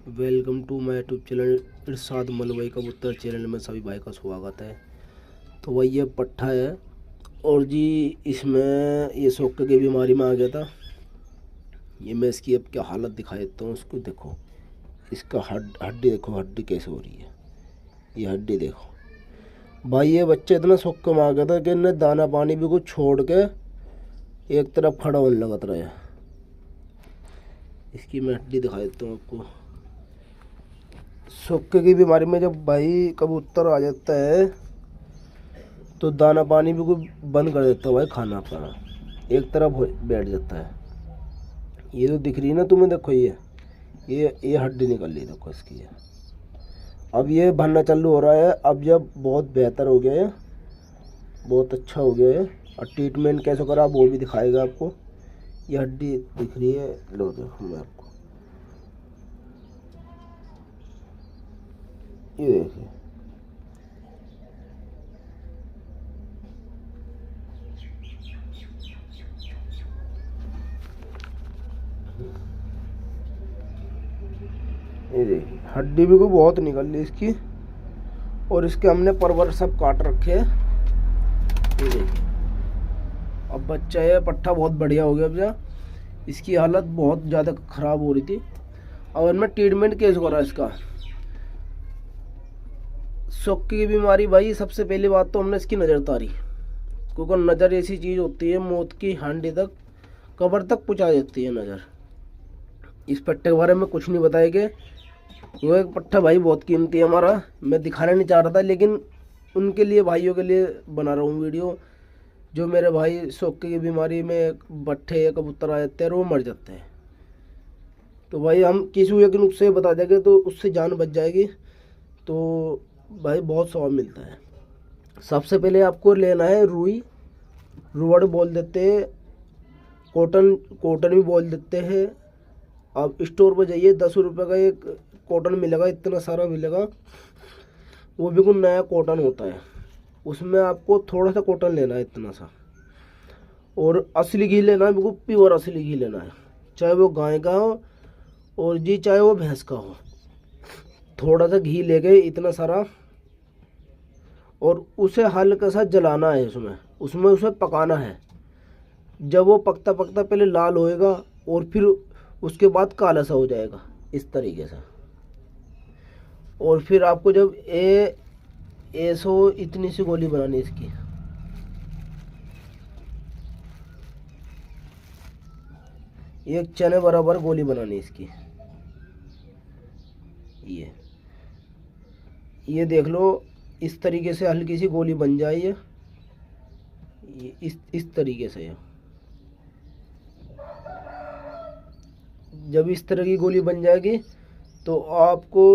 Welcome to my YouTube channel Irshad Malwai कबूतर channel में सभी भाई का स्वागत है। तो वही ये पट्ठा है और जी इसमें ये सोके की बीमारी में आ गया था। ये मैं इसकी अब क्या हालत दिखा देता हूँ। उसको देखो, इसका हड्डी देखो, हड्डी कैसे हो रही है। ये हड्डी देखो भाई। ये बच्चे इतना सोके में आ गया था कि इन्हें दाना पानी भी कुछ छोड़ के एक तरफ खड़ा होने लगत रहा है। इसकी मैं हड्डी दिखा देता हूँ आपको। सोके की बीमारी में जब भाई कबूतर आ जाता है तो दाना पानी भी कोई बंद कर देता है भाई, खाना पाना एक तरफ बैठ जाता है। ये तो दिख रही है ना तुम्हें, देखो ये हड्डी निकल रही है, देखो इसकी ये। अब ये भरना चालू हो रहा है। अब जब बहुत बेहतर हो गया है, बहुत अच्छा हो गया है। और ट्रीटमेंट कैसे करा वो भी दिखाएगा आपको। ये हड्डी दिख रही है, लो देखो मैं आपको, ये देखिए। ये देखिए हड्डी भी कोई बहुत निकल रही इसकी। और इसके हमने परवर सब काट रखे हैं। ये देखिए अब बच्चा है, पट्ठा बहुत बढ़िया हो गया। अब जा इसकी हालत बहुत ज़्यादा ख़राब हो रही थी। और इनमें ट्रीटमेंट कैसे करा इसका। सोके की बीमारी भाई, सबसे पहली बात तो हमने इसकी नज़र उतारी, क्योंकि नज़र ऐसी चीज़ होती है मौत की हांडी तक, कब्र तक पहुँचा देती है नज़र। इस पट्टे के बारे में कुछ नहीं बताएंगे। वो एक पट्टा भाई बहुत कीमती है हमारा। मैं दिखाना नहीं चाह रहा था, लेकिन उनके लिए, भाइयों के लिए बना रहा हूँ वीडियो। जो मेरे भाई सोके की बीमारी में पट्टे या कबूतर आ जाते हैं और वो मर जाते हैं, तो भाई हम किसी एक नुस्खे बता देंगे तो उससे जान बच जाएगी। तो भाई बहुत स्वाब मिलता है। सबसे पहले आपको लेना है रुई, रुवड़ बोल देते हैं, कॉटन भी बोल देते हैं। आप स्टोर पर जाइए, 10 रुपये का एक कॉटन मिलेगा, इतना सारा मिलेगा। वो बिल्कुल नया कॉटन होता है। उसमें आपको थोड़ा सा कॉटन लेना है, इतना सा। और असली घी लेना है, बिल्कुल प्योर असली घी लेना है, चाहे वो गाय का हो और जी चाहे वो भैंस का हो। थोड़ा सा घी ले गए, इतना सारा, और उसे हल्का सा जलाना है। उसमें उसे पकाना है। जब वो पकता पकता पहले लाल होएगा और फिर उसके बाद काला सा हो जाएगा, इस तरीके से। और फिर आपको जब ऐसो इतनी सी गोली बनानी इसकी। एक चने बराबर गोली बनानी इसकी। ये देख लो, इस तरीके से हल्की सी गोली बन जाए। ये इस तरीके से। जब इस तरह की गोली बन जाएगी तो आपको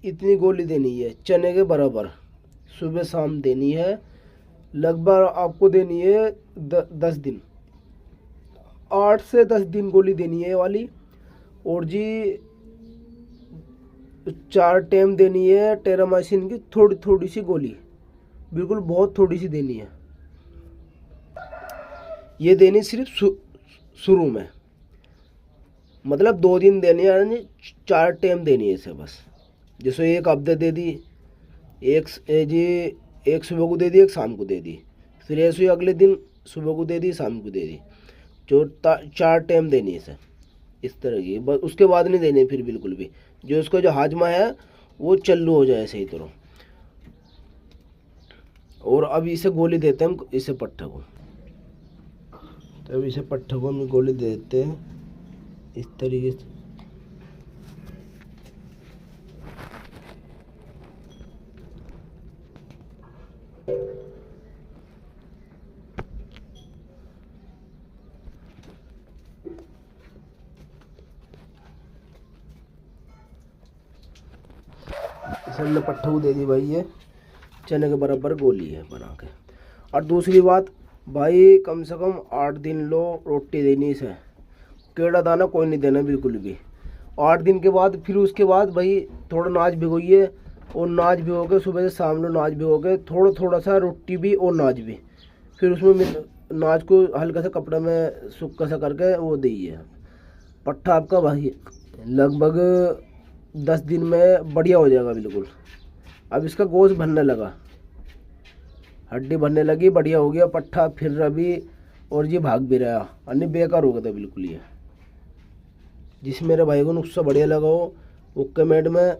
इतनी गोली देनी है, चने के बराबर, सुबह शाम देनी है। लगभग आपको देनी है 10 दिन, 8 से 10 दिन गोली देनी है ये वाली। और जी 4 टाइम देनी है टेरामाइसिन की थोड़ी थोड़ी सी गोली, बिल्कुल बहुत थोड़ी सी देनी है। ये देनी सिर्फ शुरू में, मतलब 2 दिन देनी है, यानी 4 टाइम देनी है इसे बस। जैसे एक हफ्ते दे दी, एक सुबह को दे दी, एक शाम को दे दी। फिर ऐसे अगले दिन सुबह को दे दी, शाम को दे दी। जो 4 टाइम देनी है इसे, इस तरह की। बस उसके बाद नहीं देनी फिर बिल्कुल भी। जो इसका जो हाजमा है वो चालू हो जाए सही तरह। और अब इसे गोली देते हैं हम, इसे पट्टे को। तो अब इसे पट्टे को हम गोली दे देते हैं इस तरीके से। इसे हमने पट्टे को दे दी भाई। ये चने के बराबर गोली है बना के। और दूसरी बात भाई, कम से कम 8 दिन लो रोटी देनी इसे। केड़ा दाना कोई नहीं देना बिल्कुल भी। 8 दिन के बाद फिर उसके बाद भाई थोड़ा नाच भिगोइए, और नाच भिगो के सुबह से शाम लो नाच भिगो के, थोड़ा सा रोटी भी और नाच भी। फिर उसमें नाच को हल्का सा कपड़े में सूखा सा करके वो दीजिए। पट्ठा आपका भाई लगभग 10 दिन में बढ़िया हो जाएगा बिल्कुल। अब इसका गोश्त बनने लगा, हड्डी बनने लगी, बढ़िया हो गया, पट्ठा फिर रहा भी और ये भाग भी रहा, अन्य बेकार हो गया था बिल्कुल। ये जिस मेरे भाई को नुस्खा बढ़िया लगा हो वो कमेंट में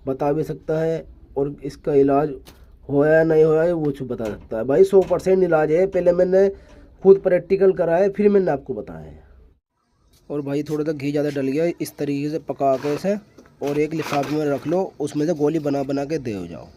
बता भी सकता है, और इसका इलाज होया या नहीं होया वो बता सकता है भाई। 100% इलाज है, पहले मैंने खुद प्रैक्टिकल करा है फिर मैंने आपको बताया है। और भाई थोड़ा सा घी ज़्यादा डल गया, इस तरीके से पका के इसे और एक लिफाफे में रख लो, उसमें से गोली बना बना के दे हो जाओ।